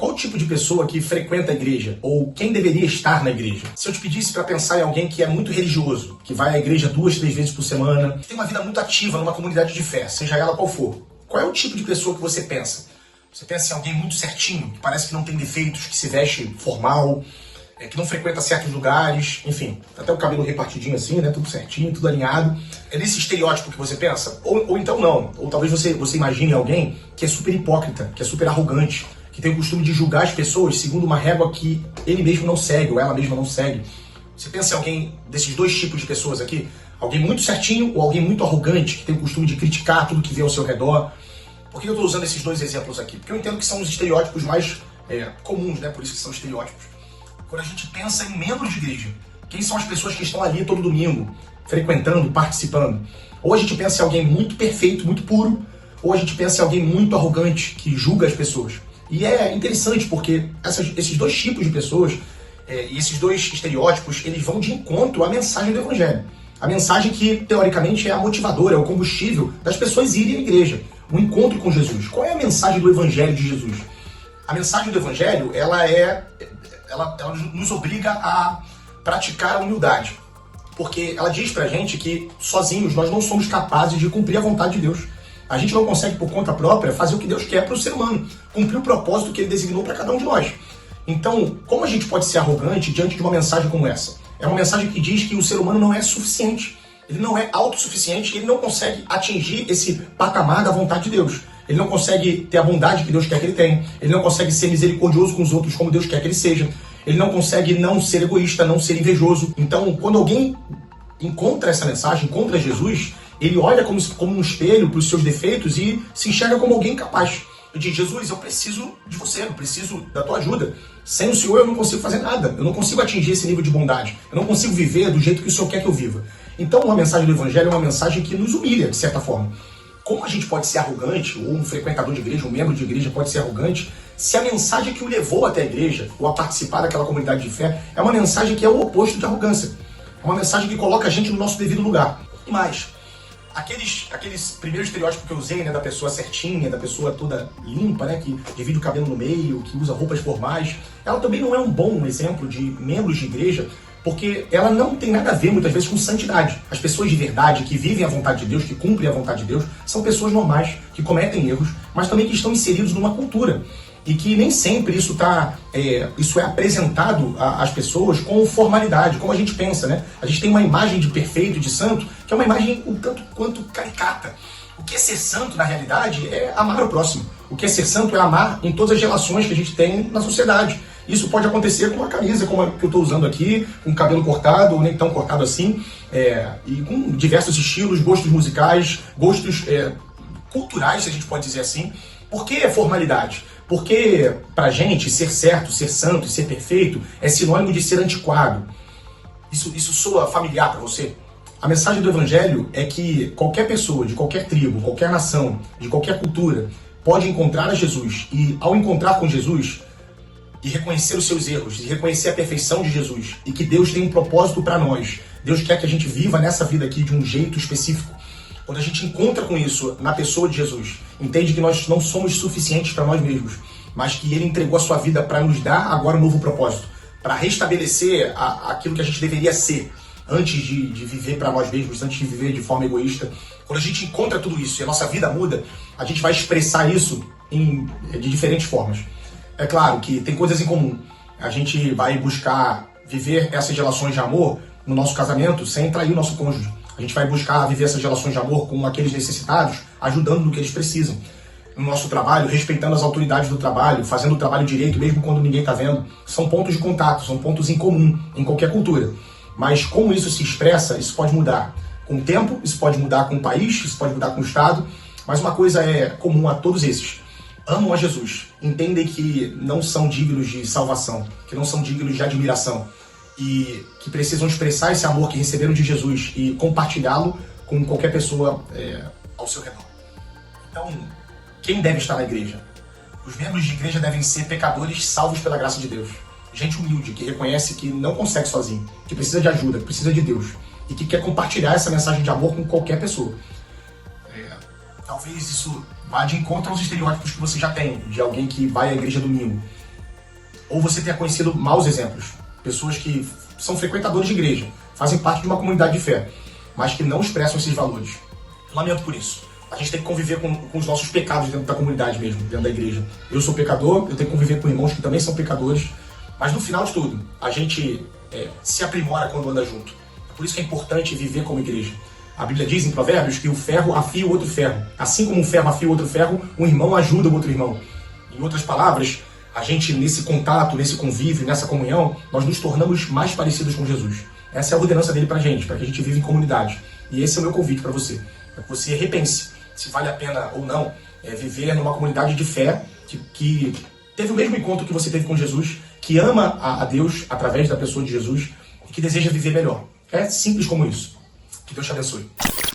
Qual o tipo de pessoa que frequenta a igreja? Ou quem deveria estar na igreja? Se eu te pedisse para pensar em alguém que é muito religioso, que vai à igreja 2, 3 vezes por semana, que tem uma vida muito ativa numa comunidade de fé, seja ela qual for, qual é o tipo de pessoa que você pensa? Você pensa em alguém muito certinho, que parece que não tem defeitos, que se veste formal, que não frequenta certos lugares, enfim, até o cabelo repartidinho assim, né, tudo certinho, tudo alinhado. É nesse estereótipo que você pensa? Ou então não. Ou talvez você imagine alguém que é super hipócrita, que é super arrogante, que tem o costume de julgar as pessoas segundo uma régua que ele mesmo não segue, ou ela mesma não segue. Você pensa em alguém desses dois tipos de pessoas aqui? Alguém muito certinho ou alguém muito arrogante, que tem o costume de criticar tudo que vê ao seu redor? Por que eu estou usando esses dois exemplos aqui? Porque eu entendo que são os estereótipos mais comuns, né? Por isso que são estereótipos. Quando a gente pensa em membros de igreja, quem são as pessoas que estão ali todo domingo, frequentando, participando? Ou a gente pensa em alguém muito perfeito, muito puro, ou a gente pensa em alguém muito arrogante, que julga as pessoas. E é interessante porque esses dois tipos de pessoas e esses dois estereótipos, eles vão de encontro à mensagem do Evangelho. A mensagem que, teoricamente, é a motivadora, é o combustível das pessoas irem à igreja, o encontro com Jesus. Qual é a mensagem do Evangelho de Jesus? A mensagem do Evangelho, ela nos obriga a praticar a humildade. Porque ela diz pra gente que, sozinhos, nós não somos capazes de cumprir a vontade de Deus. A gente não consegue, por conta própria, fazer o que Deus quer para o ser humano, cumprir o propósito que Ele designou para cada um de nós. Então, como a gente pode ser arrogante diante de uma mensagem como essa? É uma mensagem que diz que o ser humano não é suficiente, ele não é autossuficiente, ele não consegue atingir esse patamar da vontade de Deus. Ele não consegue ter a bondade que Deus quer que ele tenha, ele não consegue ser misericordioso com os outros como Deus quer que ele seja, ele não consegue não ser egoísta, não ser invejoso. Então, quando alguém encontra essa mensagem, encontra Jesus, ele olha como um espelho para os seus defeitos e se enxerga como alguém capaz. Eu digo, Jesus, eu preciso de você, eu preciso da tua ajuda. Sem o Senhor eu não consigo fazer nada, eu não consigo atingir esse nível de bondade, eu não consigo viver do jeito que o Senhor quer que eu viva. Então uma mensagem do Evangelho é uma mensagem que nos humilha, de certa forma. Como a gente pode ser arrogante, ou um frequentador de igreja, um membro de igreja pode ser arrogante, se a mensagem que o levou até a igreja, ou a participar daquela comunidade de fé, é uma mensagem que é o oposto de arrogância. É uma mensagem que coloca a gente no nosso devido lugar. E mais, aqueles primeiros estereótipos que eu usei, né, da pessoa certinha, da pessoa toda limpa, né, que divide o cabelo no meio, que usa roupas formais, ela também não é um bom exemplo de membros de igreja, porque ela não tem nada a ver, muitas vezes, com santidade. As pessoas de verdade, que vivem a vontade de Deus, que cumprem a vontade de Deus, são pessoas normais, que cometem erros, mas também que estão inseridos numa cultura. E que nem sempre isso é apresentado às pessoas com formalidade, como a gente pensa, né? A gente tem uma imagem de perfeito, de santo, que é uma imagem um tanto quanto caricata. O que é ser santo, na realidade, é amar o próximo. O que é ser santo é amar em todas as relações que a gente tem na sociedade. Isso pode acontecer com uma camisa, como a que eu estou usando aqui, com o cabelo cortado, ou nem tão cortado assim, e com diversos estilos, gostos musicais, gostos culturais, se a gente pode dizer assim. Por que formalidade? Porque, pra gente, ser certo, ser santo e ser perfeito é sinônimo de ser antiquado. Isso soa familiar pra você? A mensagem do Evangelho é que qualquer pessoa, de qualquer tribo, qualquer nação, de qualquer cultura, pode encontrar a Jesus e, ao encontrar com Jesus, e reconhecer os seus erros, e reconhecer a perfeição de Jesus, e que Deus tem um propósito para nós. Deus quer que a gente viva nessa vida aqui de um jeito específico. Quando a gente encontra com isso na pessoa de Jesus, entende que nós não somos suficientes para nós mesmos, mas que Ele entregou a sua vida para nos dar agora um novo propósito, para restabelecer aquilo que a gente deveria ser antes de viver para nós mesmos, antes de viver de forma egoísta. Quando a gente encontra tudo isso e a nossa vida muda, a gente vai expressar isso de diferentes formas. É claro que tem coisas em comum. A gente vai buscar viver essas relações de amor no nosso casamento sem trair o nosso cônjuge. A gente vai buscar viver essas relações de amor com aqueles necessitados, ajudando no que eles precisam. No nosso trabalho, respeitando as autoridades do trabalho, fazendo o trabalho direito, mesmo quando ninguém está vendo. São pontos de contato, são pontos em comum em qualquer cultura. Mas como isso se expressa, isso pode mudar com o tempo, isso pode mudar com o país, isso pode mudar com o Estado. Mas uma coisa é comum a todos esses. Amam a Jesus, entendem que não são dignos de salvação, que não são dignos de admiração, e que precisam expressar esse amor que receberam de Jesus e compartilhá-lo com qualquer pessoa ao seu redor. Então, quem deve estar na igreja? Os membros de igreja devem ser pecadores salvos pela graça de Deus. Gente humilde, que reconhece que não consegue sozinho, que precisa de ajuda, que precisa de Deus, e que quer compartilhar essa mensagem de amor com qualquer pessoa. Talvez isso vá de encontro aos estereótipos que você já tem, de alguém que vai à igreja domingo, Ou você tenha conhecido maus exemplos, pessoas que são frequentadores de igreja, fazem parte de uma comunidade de fé, mas que não expressam esses valores. Lamento por isso. A gente tem que conviver com os nossos pecados dentro da comunidade mesmo, dentro da igreja. Eu sou pecador, eu tenho que conviver com irmãos que também são pecadores, mas no final de tudo, a gente se aprimora quando anda junto. É por isso que é importante viver como igreja. A Bíblia diz em Provérbios que o ferro afia o outro ferro. Assim como um ferro afia o outro ferro, um irmão ajuda o outro irmão. Em outras palavras, a gente nesse contato, nesse convívio, nessa comunhão, nós nos tornamos mais parecidos com Jesus. Essa é a ordenança dele pra gente, para que a gente viva em comunidade. E esse é o meu convite para você. Para que você repense se vale a pena ou não viver numa comunidade de fé que teve o mesmo encontro que você teve com Jesus, que ama a Deus através da pessoa de Jesus e que deseja viver melhor. É simples como isso. Que Deus te abençoe.